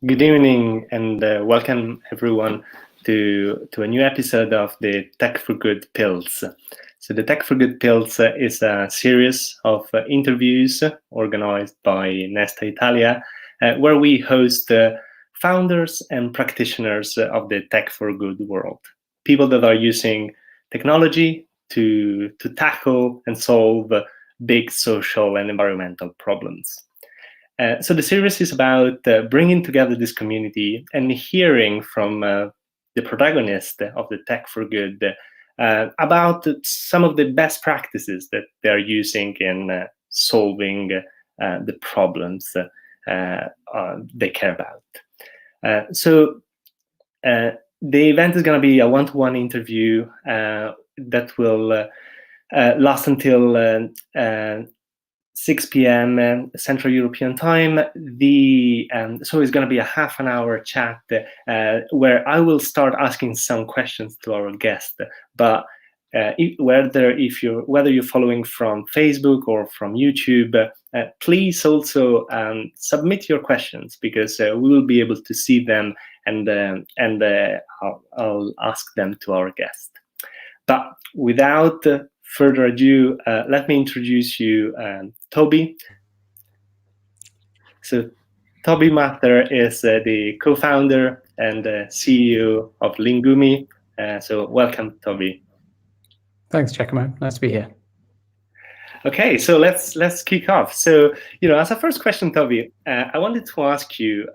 Good evening and welcome everyone to a new episode of the Tech for Good Pills. So the Tech for Good Pills is a series of interviews organized by Nesta Italia, where we host founders and practitioners of the Tech for Good world. People that are using technology to tackle and solve big social and environmental problems. So the series is about bringing together this community and hearing from the protagonist of the Tech for Good about some of the best practices that they're using in solving the problems they care about. So the event is going to be a one-to-one interview that will last until 6 p.m. Central European Time. So it's going to be a half an hour chat where I will start asking some questions to our guest. But whether you're following from Facebook or from YouTube, please also submit your questions, because we will be able to see them and I'll ask them to our guest. But without further ado, let me introduce you Toby. So Toby Mather is the co-founder and CEO of Lingumi. So welcome, Toby. Thanks, Giacomo. Nice to be here. Okay, so let's kick off. So, as a first question, Toby, I wanted to ask you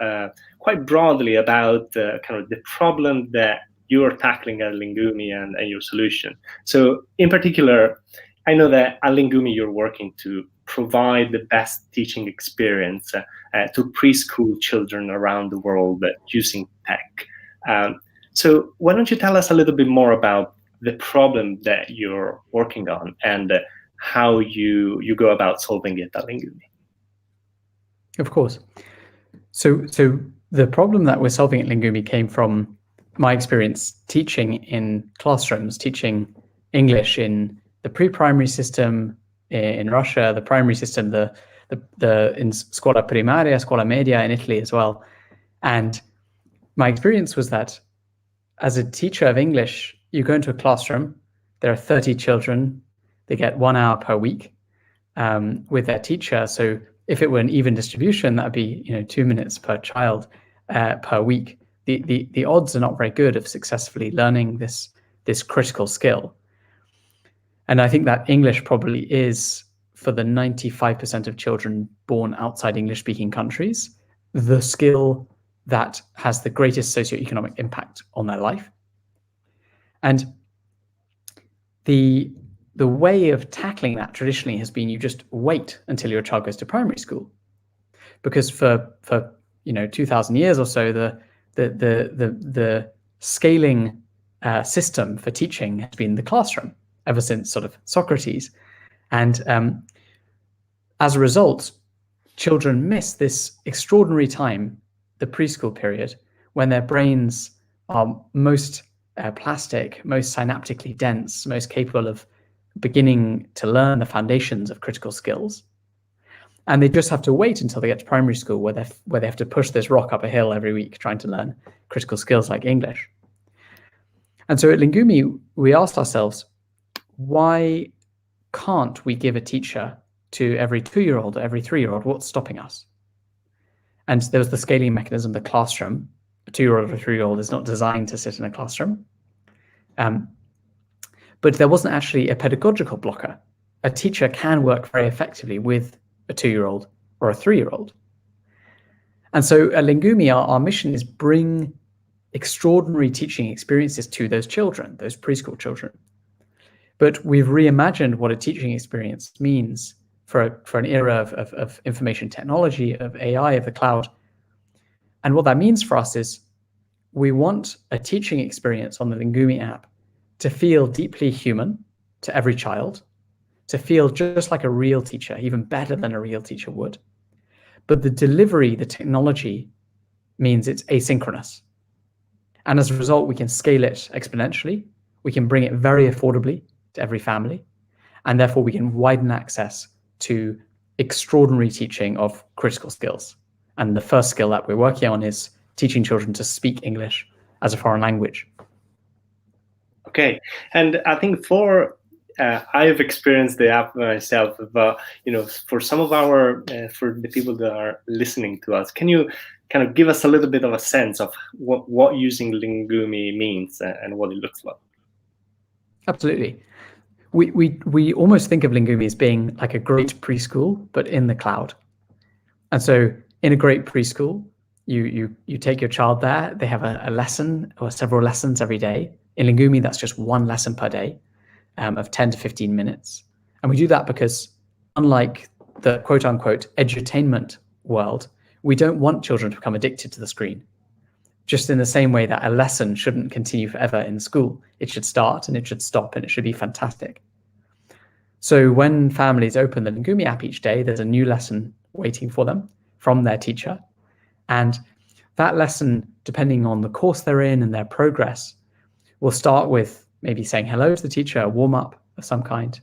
quite broadly about kind of the problem that you're tackling at Lingumi and your solution. So in particular, I know that at Lingumi you're working to provide the best teaching experience to preschool children around the world using tech. So why don't you tell us a little bit more about the problem that you're working on and how you go about solving it at Lingumi? Of course. So the problem that we're solving at Lingumi came from my experience teaching in classrooms, teaching English in the pre-primary system in Russia, the primary system, the in scuola primaria, scuola media in Italy as well. And my experience was that as a teacher of English, you go into a classroom, there are 30 children, they get 1 hour per week with their teacher. So if it were an even distribution, that would be 2 minutes per child per week. The odds are not very good of successfully learning this critical skill. And I think that English probably is, for the 95% of children born outside English-speaking countries, the skill that has the greatest socioeconomic impact on their life. And the way of tackling that traditionally has been you just wait until your child goes to primary school, because for 2,000 years or so, the scaling system for teaching has been the classroom ever since sort of Socrates. And as a result, children miss this extraordinary time, the preschool period, when their brains are most plastic, most synaptically dense, most capable of beginning to learn the foundations of critical skills. And they just have to wait until they get to primary school, where they have to push this rock up a hill every week trying to learn critical skills like English. And so at Lingumi, we asked ourselves, why can't we give a teacher to every 2-year-old or every 3-year-old? What's stopping us? And there was the scaling mechanism, the classroom. A 2-year-old or 3-year-old is not designed to sit in a classroom. But there wasn't actually a pedagogical blocker. A teacher can work very effectively with a 2-year-old or a 3-year-old. And so at Lingumi, our mission is bring extraordinary teaching experiences to those children, those preschool children. But we've reimagined what a teaching experience means for an era of information technology, of AI, of the cloud. And what that means for us is we want a teaching experience on the Lingumi app to feel deeply human to every child, to feel just like a real teacher, even better than a real teacher would. But the delivery, the technology, means it's asynchronous. And as a result, we can scale it exponentially. We can bring it very affordably to every family. And therefore, we can widen access to extraordinary teaching of critical skills. And the first skill that we're working on is teaching children to speak English as a foreign language. Okay, and I think I've experienced the app myself, but for some of for the people that are listening to us, can you kind of give us a little bit of a sense of what using Lingumi means and what it looks like? Absolutely. We almost think of Lingumi as being like a great preschool, but in the cloud. And so in a great preschool, you take your child there, they have a lesson or several lessons every day. In Lingumi, that's just one lesson per day of 10 to 15 minutes. And we do that because unlike the quote unquote edutainment world, we don't want children to become addicted to the screen. Just in the same way that a lesson shouldn't continue forever in school. It should start and it should stop and it should be fantastic. So when families open the Lingumi app each day, there's a new lesson waiting for them from their teacher. And that lesson, depending on the course they're in and their progress, will start with maybe saying hello to the teacher, a warm-up of some kind.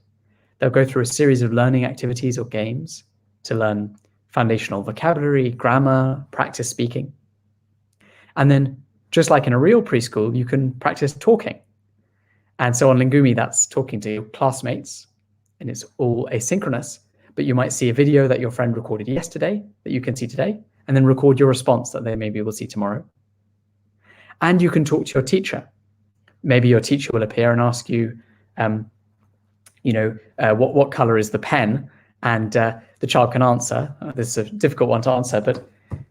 They'll go through a series of learning activities or games to learn foundational vocabulary, grammar, practice speaking. And then, just like in a real preschool, you can practice talking. And so on Lingumi, that's talking to your classmates, and it's all asynchronous, but you might see a video that your friend recorded yesterday that you can see today, and then record your response that they maybe will see tomorrow. And you can talk to your teacher. Maybe your teacher will appear and ask you, what color is the pen? And the child can answer. This is a difficult one to answer, but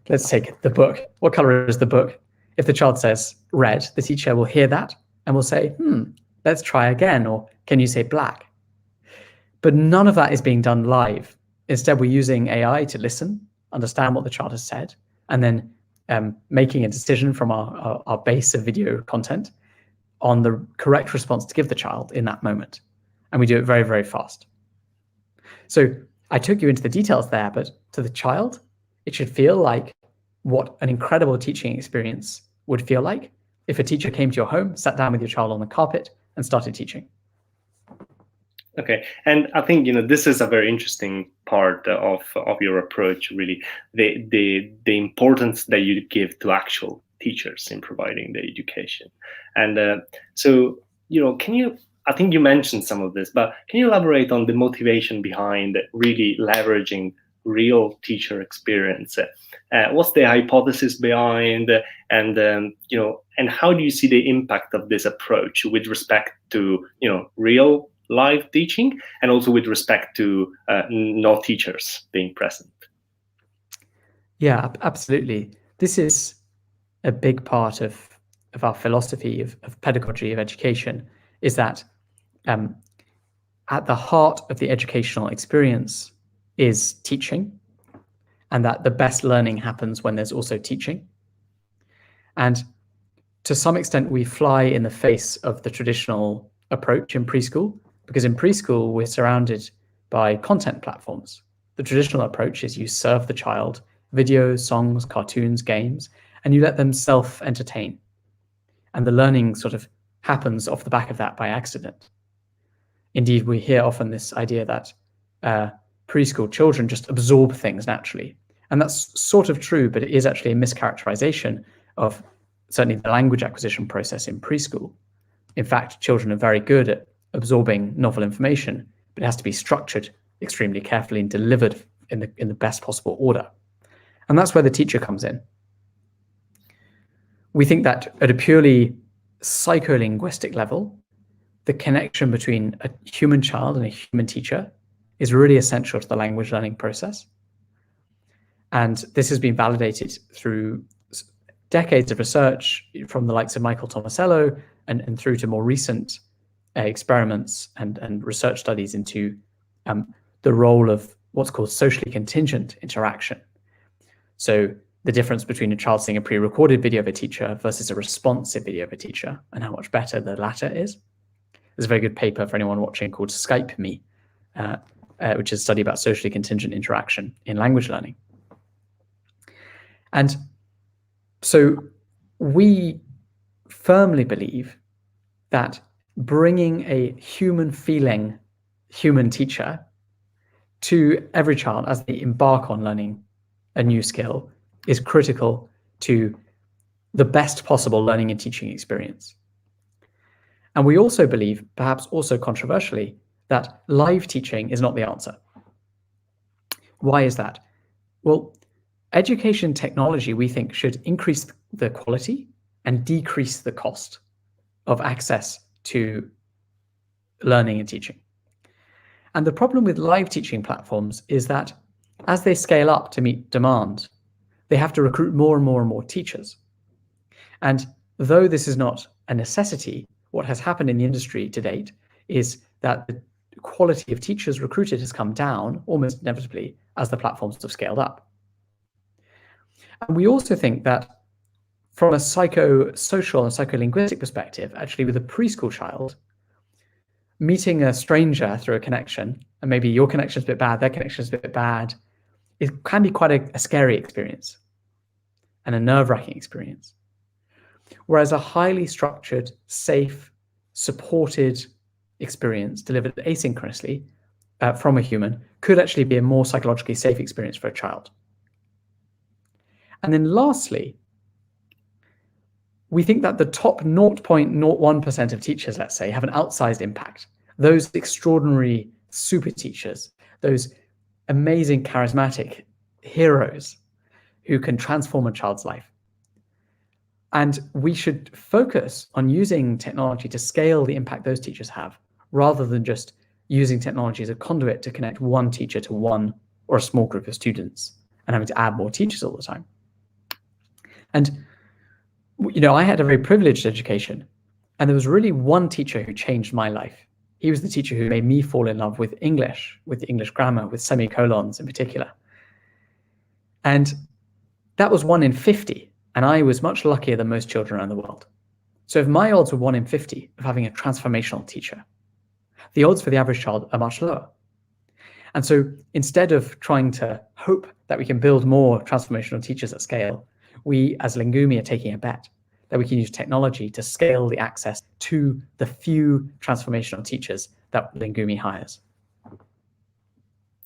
let's take the book. What color is the book? If the child says red, the teacher will hear that and will say, let's try again, or can you say black? But none of that is being done live. Instead, we're using AI to listen, understand what the child has said, and then making a decision from our base of video content on the correct response to give the child in that moment. And we do it very, very fast. So I took you into the details there, but to the child, it should feel like what an incredible teaching experience would feel like if a teacher came to your home, sat down with your child on the carpet, and started teaching. Okay, and I think this is a very interesting part of your approach. Really, the importance that you give to actual teachers in providing the education, and so can you? I think you mentioned some of this, but can you elaborate on the motivation behind really leveraging real teacher experience? What's the hypothesis behind, and how do you see the impact of this approach with respect to real live teaching, and also with respect to no teachers being present? Yeah, absolutely. This is a big part of our philosophy of pedagogy of education, is that at the heart of the educational experience is teaching, and that the best learning happens when there's also teaching. And to some extent, we fly in the face of the traditional approach in preschool, because in preschool, we're surrounded by content platforms. The traditional approach is you serve the child videos, songs, cartoons, games, and you let them self-entertain. And the learning sort of happens off the back of that by accident. Indeed, we hear often this idea that preschool children just absorb things naturally. And that's sort of true, but it is actually a mischaracterization of certainly the language acquisition process in preschool. In fact, children are very good at absorbing novel information, but it has to be structured extremely carefully and delivered in the best possible order. And that's where the teacher comes in. We think that at a purely psycholinguistic level, the connection between a human child and a human teacher is really essential to the language learning process. And this has been validated through decades of research from the likes of Michael Tomasello and through to more recent experiments and research studies into the role of what's called socially contingent interaction. So the difference between a child seeing a pre-recorded video of a teacher versus a responsive video of a teacher, and how much better the latter is. There's a very good paper for anyone watching called Skype Me, which is a study about socially contingent interaction in language learning. And so we firmly believe that bringing a human feeling, human teacher to every child as they embark on learning a new skill is critical to the best possible learning and teaching experience. And we also believe, perhaps also controversially, that live teaching is not the answer. Why is that? Well, education technology, we think, should increase the quality and decrease the cost of access to learning and teaching. And the problem with live teaching platforms is that as they scale up to meet demand, they have to recruit more and more and more teachers. And though this is not a necessity, what has happened in the industry to date is that the quality of teachers recruited has come down almost inevitably as the platforms have scaled up. And we also think that from a psychosocial and psycholinguistic perspective, actually with a preschool child, meeting a stranger through a connection, and maybe your connection is a bit bad, their connection is a bit bad, it can be quite a scary experience and a nerve-wracking experience. Whereas a highly structured, safe, supported experience delivered asynchronously from a human could actually be a more psychologically safe experience for a child. And then lastly, we think that the top 0.01% of teachers, let's say, have an outsized impact. Those extraordinary super teachers, those amazing charismatic heroes who can transform a child's life. And we should focus on using technology to scale the impact those teachers have, rather than just using technology as a conduit to connect one teacher to one or a small group of students and having to add more teachers all the time. And, you know, I had a very privileged education, and there was really one teacher who changed my life. He was the teacher who made me fall in love with English, with the English grammar, with semicolons in particular. And that was 1 in 50. And I was much luckier than most children around the world. So if my odds were 1 in 50 of having a transformational teacher, the odds for the average child are much lower. And so instead of trying to hope that we can build more transformational teachers at scale, we as Lingumi are taking a bet that we can use technology to scale the access to the few transformational teachers that Lingumi hires.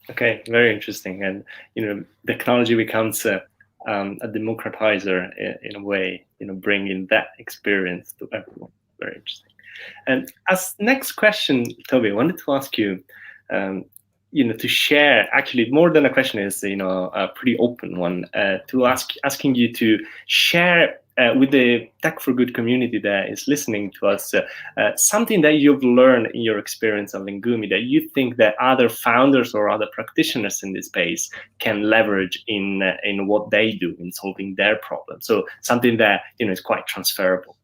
Okay, very interesting. And, you know, technology becomes a democratizer in a way, you know, bringing that experience to everyone. Very interesting. And as next question, Toby, I wanted to ask you, you know, to share, actually more than a question, is, you know, a pretty open one, to asking you to share with the Tech for Good community that is listening to us, something that you've learned in your experience of Lingumi that you think that other founders or other practitioners in this space can leverage in what they do in solving their problems. So something that, you know, is quite transferable.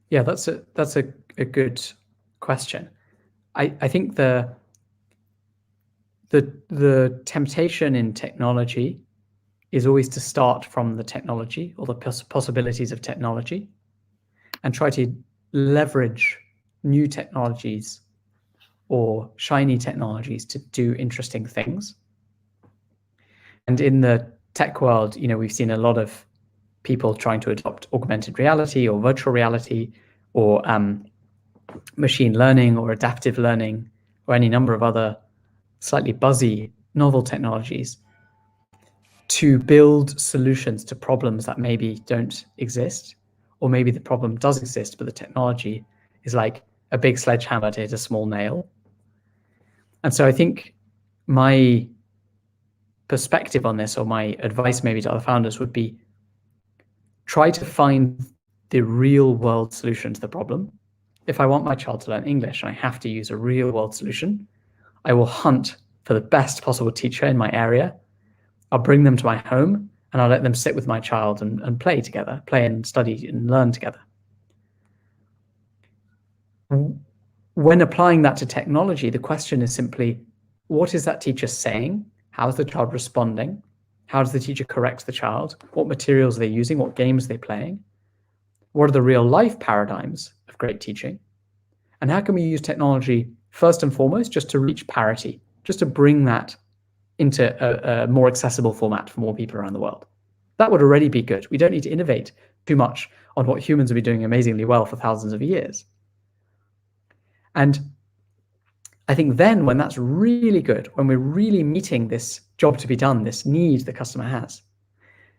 Yeah, that's a good question. I think the temptation in technology is always to start from the technology or the possibilities of technology and try to leverage new technologies or shiny technologies to do interesting things. And in the tech world, you know, we've seen a lot of people trying to adopt augmented reality or virtual reality or machine learning or adaptive learning or any number of other slightly buzzy novel technologies to build solutions to problems that maybe don't exist, or maybe the problem does exist, but the technology is like a big sledgehammer to hit a small nail. And so I think my perspective on this, or my advice maybe to other founders, would be try to find the real world solution to the problem. If I want my child to learn English and I have to use a real world solution, I will hunt for the best possible teacher in my area. I'll bring them to my home and I'll let them sit with my child and play together, play and study and learn together. When applying that to technology, the question is simply, what is that teacher saying? How is the child responding? How does the teacher correct the child? What materials are they using? What games are they playing? What are the real life paradigms of great teaching? And how can we use technology first and foremost just to reach parity, just to bring that into a more accessible format for more people around the world? That would already be good. We don't need to innovate too much on what humans have been doing amazingly well for thousands of years. And I think then when that's really good, when we're really meeting this job to be done, this need the customer has,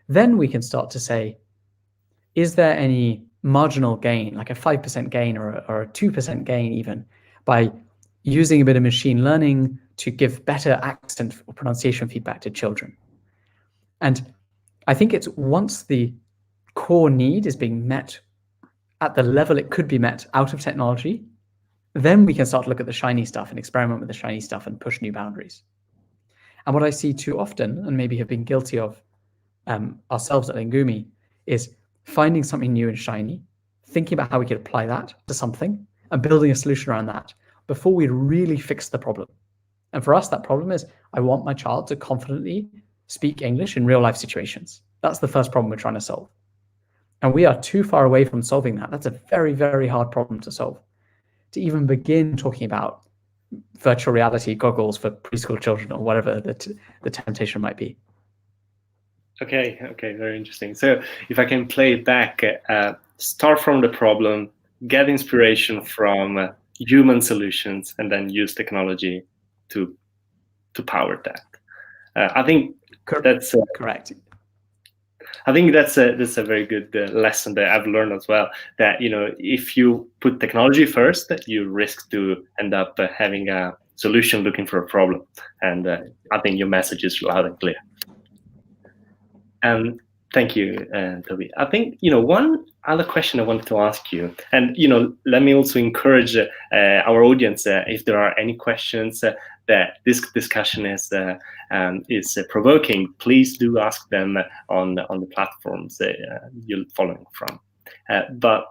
then we can start to say, is there any marginal gain, like a 5% gain or a 2% gain even, by using a bit of machine learning to give better accent or pronunciation feedback to children? And I think it's once the core need is being met at the level it could be met out of technology, then we can start to look at the shiny stuff and experiment with the shiny stuff and push new boundaries. And what I see too often, and maybe have been guilty of ourselves at Lingumi, is finding something new and shiny, thinking about how we could apply that to something, and building a solution around that before we really fix the problem. And for us, that problem is I want my child to confidently speak English in real life situations. That's the first problem we're trying to solve. And we are too far away from solving that. That's a very, very hard problem to solve. To even begin talking about virtual reality goggles for preschool children or whatever the temptation might be. Okay, very interesting. So if I can play it back, start from the problem, get inspiration from human solutions, and then use technology to power that. I think that's correct. I think that's a very good lesson that I've learned as well. That if you put technology first, you risk to end up having a solution looking for a problem. And I think your message is loud and clear. Thank you, Toby. I think one other question I wanted to ask you, and let me also encourage our audience if there are any questions that this discussion is provoking, please do ask them on the platforms you're following from. But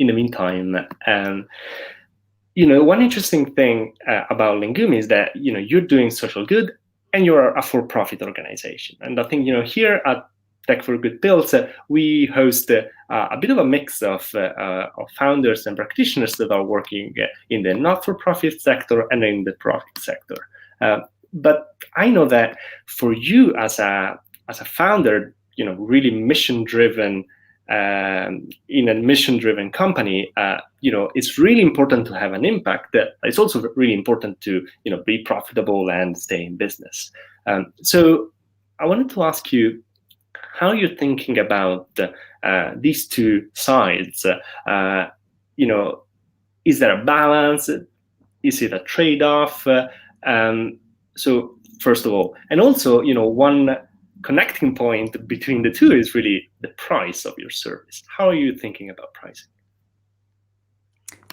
in the meantime, one interesting thing about Lingumi is that you're doing social good and you're a for-profit organization. And I think here at Tech for Good Pills, we host a bit of a mix of founders and practitioners that are working in the not-for-profit sector and in the profit sector. But I know that for you as a founder, really mission-driven, in a mission-driven company, it's really important to have an impact. It's also really important to be profitable and stay in business. So I wanted to ask you how you're thinking about these two sides. Is there a balance? Is it a trade-off? So first of all, and also one connecting point between the two is really the price of your service. How are you thinking about pricing?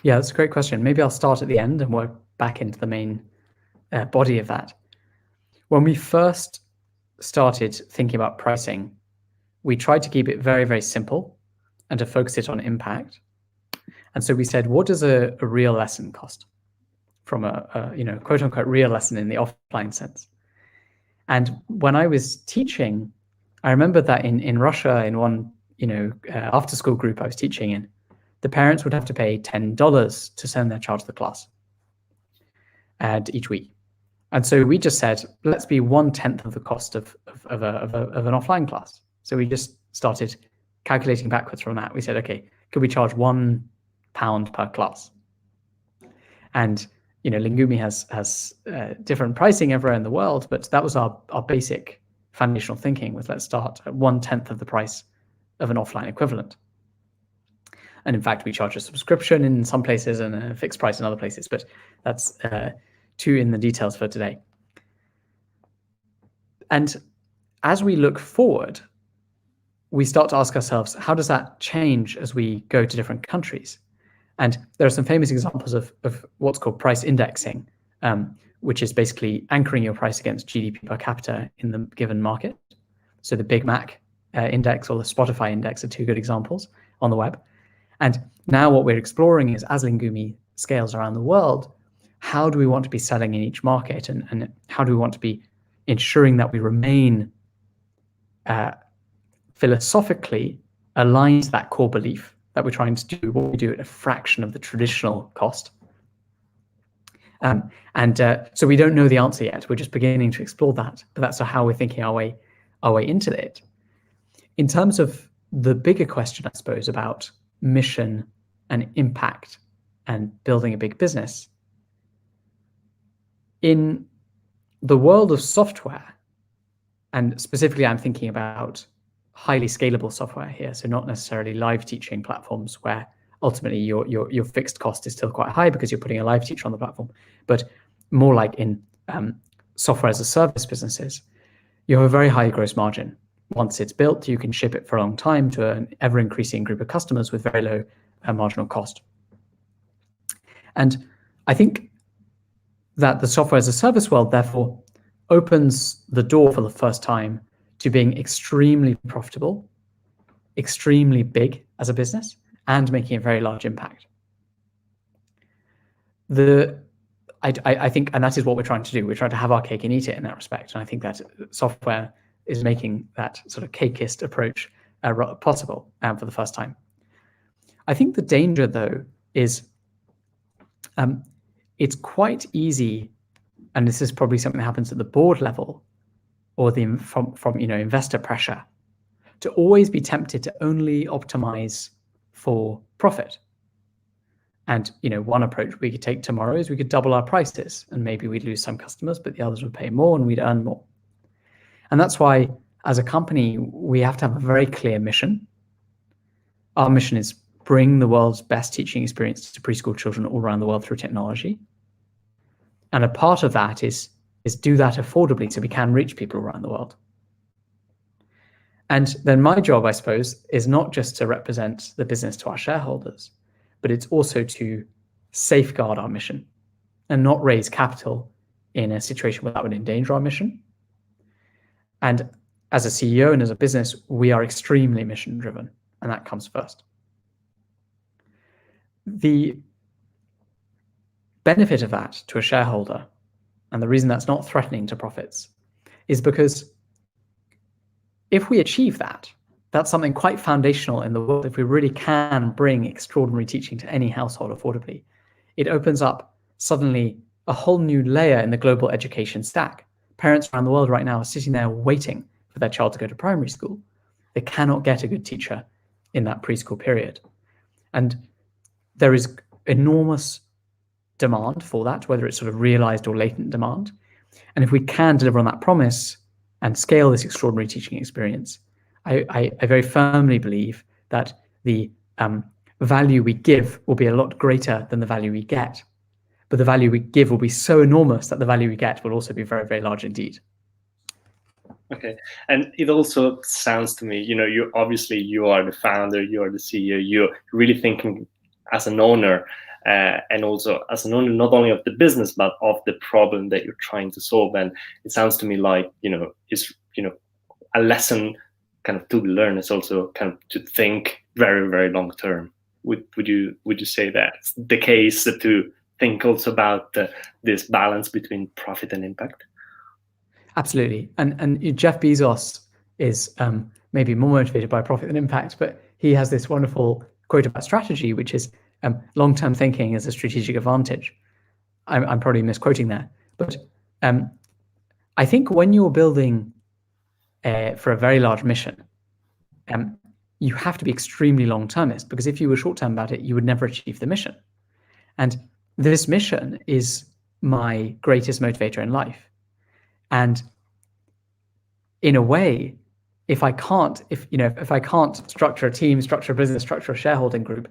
Yeah, that's a great question. Maybe I'll start at the end and work back into the main body of that. When we first started thinking about pricing, we tried to keep it very, very simple and to focus it on impact. And so we said, what does a real lesson cost from a quote unquote real lesson in the offline sense? And when I was teaching, I remember that in Russia, in one after school group I was teaching in, the parents would have to pay $10 to send their child to the class and each week. And so we just said, let's be 1/10 of the cost of an offline class. So we just started calculating backwards from that. We said, okay, could we charge £1 per class? And Lingumi has different pricing everywhere in the world, but that was our basic foundational thinking, was let's start at 1/10 of the price of an offline equivalent. And in fact, we charge a subscription in some places and a fixed price in other places, but that's too in the details for today. And as we look forward, we start to ask ourselves, how does that change as we go to different countries? And there are some famous examples of what's called price indexing, which is basically anchoring your price against GDP per capita in the given market. So the Big Mac index or the Spotify index are two good examples on the web. And now what we're exploring is, as Lingumi scales around the world, how do we want to be selling in each market, and how do we want to be ensuring that we remain philosophically aligned to that core belief that we're trying to do what we do at a fraction of the traditional cost. So we don't know the answer yet. We're just beginning to explore that, but that's how we're thinking our way into it. In terms of the bigger question, I suppose, about mission and impact and building a big business, in the world of software, and specifically I'm thinking about highly scalable software here, so not necessarily live teaching platforms where ultimately your fixed cost is still quite high because you're putting a live teacher on the platform, but more like in software as a service businesses, you have a very high gross margin. Once it's built, you can ship it for a long time to an ever-increasing group of customers with very low marginal cost. And I think that the software as a service world, therefore, opens the door for the first time to being extremely profitable, extremely big as a business, and making a very large impact. I think, and that is what we're trying to do. We're trying to have our cake and eat it in that respect. And I think that software is making that sort of cakeist approach possible for the first time. I think the danger, though, is it's quite easy, and this is probably something that happens at the board level or from investor pressure, to always be tempted to only optimize for profit. And one approach we could take tomorrow is we could double our prices, and maybe we'd lose some customers, but the others would pay more and we'd earn more. And that's why, as a company, we have to have a very clear mission. Our mission is bring the world's best teaching experience to preschool children all around the world through technology. And a part of that is do that affordably so we can reach people around the world. And then my job, I suppose, is not just to represent the business to our shareholders, but it's also to safeguard our mission and not raise capital in a situation where that would endanger our mission. And as a CEO and as a business, we are extremely mission driven, and that comes first. The benefit of that to a shareholder, and the reason that's not threatening to profits, is because if we achieve that, that's something quite foundational in the world. If we really can bring extraordinary teaching to any household affordably, it opens up suddenly a whole new layer in the global education stack. Parents around the world right now are sitting there waiting for their child to go to primary school. They cannot get a good teacher in that preschool period. And there is enormous demand for that, whether it's sort of realized or latent demand. And if we can deliver on that promise and scale this extraordinary teaching experience, I very firmly believe that the value we give will be a lot greater than the value we get. But the value we give will be so enormous that the value we get will also be very, very large indeed. Okay, and it also sounds to me, you obviously you are the founder, you are the CEO, you're really thinking as an owner, and also as an owner not only of the business but of the problem that you're trying to solve. And it sounds to me like it's a lesson kind of to be learned is also kind of to think very, very long term. Would you say that's the case, to think also about this balance between profit and impact? Absolutely. And Jeff Bezos is maybe more motivated by profit than impact, but he has this wonderful quote about strategy, which is long-term thinking is a strategic advantage. I'm probably misquoting there, but I think when you're building for a very large mission, you have to be extremely long-termist, because if you were short-term about it, you would never achieve the mission. And this mission is my greatest motivator in life. And in a way, if I can't structure a team, structure a business, structure a shareholding group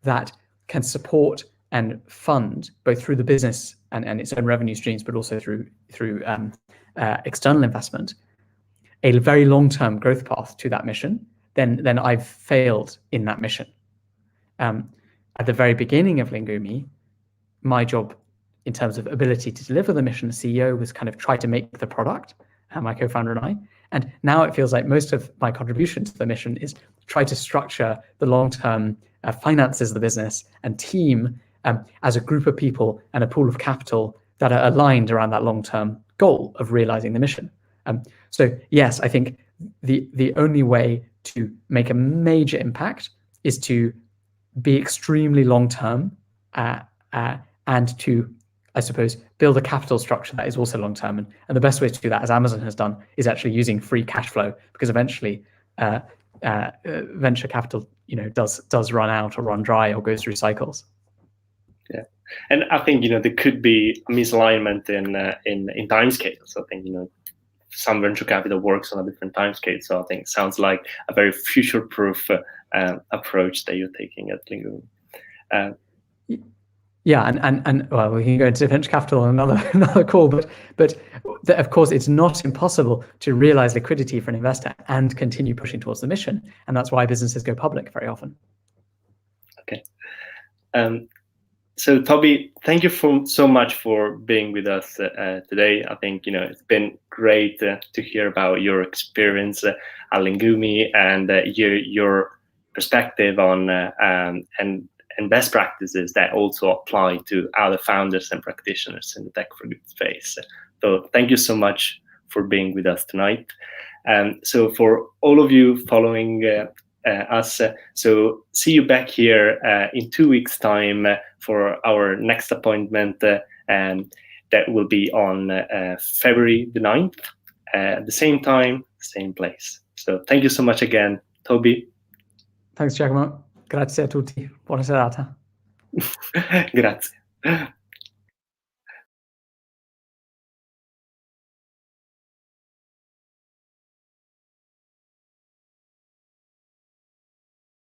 that can support and fund both through the business and its own revenue streams, but also through external investment, a very long-term growth path to that mission, then I've failed in that mission. At the very beginning of Lingumi, my job in terms of ability to deliver the mission as CEO was kind of try to make the product, my co-founder and I. And now it feels like most of my contribution to the mission is try to structure the long-term finances of the business and team as a group of people and a pool of capital that are aligned around that long-term goal of realizing the mission. So yes, I think the only way to make a major impact is to be extremely long-term and to, I suppose, build a capital structure that is also long-term. And the best way to do that, as Amazon has done, is actually using free cash flow, because eventually venture capital, does run out or run dry or goes through cycles. Yeah, And I think there could be a misalignment in time scales. I think some venture capital works on a different time scale. So I think it sounds like a very future-proof approach that you're taking at Lingumi. Yeah, and well, we can go into venture capital on another call, but of course it's not impossible to realize liquidity for an investor and continue pushing towards the mission, and that's why businesses go public very often. Okay. So Toby, thank you so much for being with us today. I think it's been great to hear about your experience at Lingumi and your perspective on and best practices that also apply to other founders and practitioners in the tech for good space. So thank you so much for being with us tonight. So for all of you following us, so see you back here in 2 weeks' time for our next appointment, and that will be on February the 9th, at the same time, same place. So thank you so much again, Toby. Thanks, Giacomo. Grazie a tutti. Buona serata. Grazie.